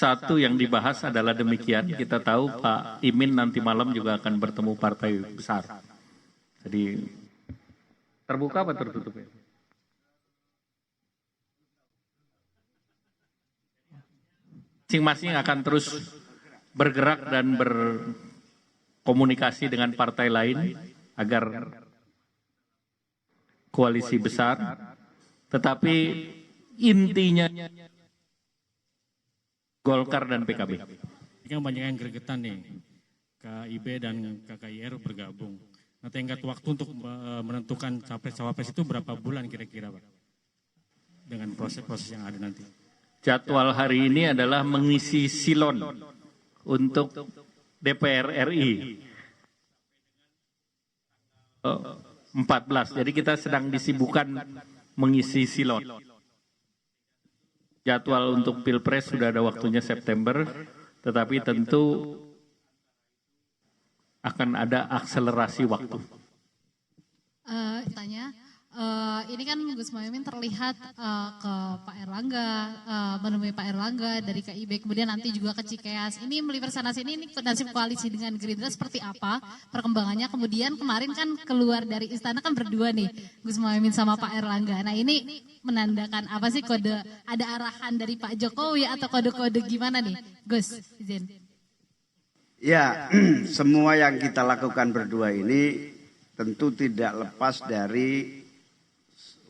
satu yang dibahas adalah demikian. Kita tahu Pak Imin nanti malam juga akan bertemu partai besar. Jadi terbuka apa tertutup ya? Masing-masing akan terus bergerak dan berkomunikasi dengan partai lain agar koalisi besar. Tetapi intinya Golkar dan PKB. Ini kan banyak yang gregetan nih, KIB dan KKIR bergabung. Nah, tenggat waktu untuk menentukan capres-cawapres itu berapa bulan kira-kira, Pak? Dengan proses-proses yang ada nanti. Jadwal hari ini adalah mengisi silon untuk DPR RI 14. Jadi kita sedang disibukkan mengisi silon. Jadwal untuk Pilpres sudah ada waktunya September, tetapi tentu akan ada akselerasi waktu. Ini kan Gus Muhaimin terlihat ke Pak Erlangga, menemui Pak Erlangga dari KIB, kemudian nanti juga ke Cikeas. Ini melihat sana sini, ini nasib koalisi dengan Gerindra seperti apa perkembangannya? Kemudian kemarin kan keluar dari istana kan berdua nih, Gus Muhaimin sama Pak Erlangga. Nah ini menandakan apa sih, kode ada arahan dari Pak Jokowi atau kode-kode gimana nih, Gus? Izin. Ya, semua yang kita lakukan berdua ini tentu tidak lepas dari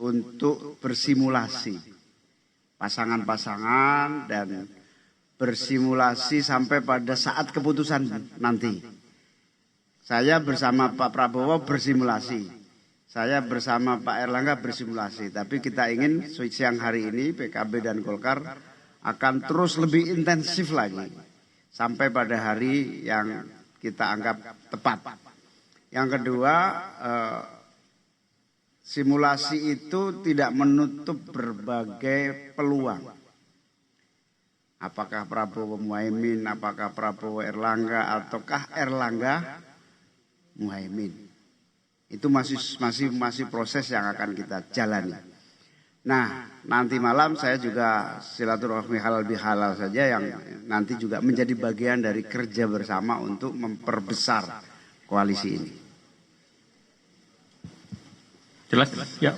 untuk bersimulasi pasangan-pasangan dan bersimulasi sampai pada saat keputusan nanti. Saya bersama Pak Prabowo bersimulasi, saya bersama Pak Erlangga bersimulasi, tapi kita ingin siang hari ini PKB dan Golkar akan terus lebih intensif lagi sampai pada hari yang kita anggap tepat. Yang kedua, simulasi itu tidak menutup berbagai peluang. Apakah Prabowo Muhaimin, apakah Prabowo Erlangga, ataukah Erlangga Muhaimin. Itu masih proses yang akan kita jalani. Nah, nanti malam saya juga silaturahmi halal bihalal saja yang nanti juga menjadi bagian dari kerja bersama untuk memperbesar koalisi ini. Jelas? Ya.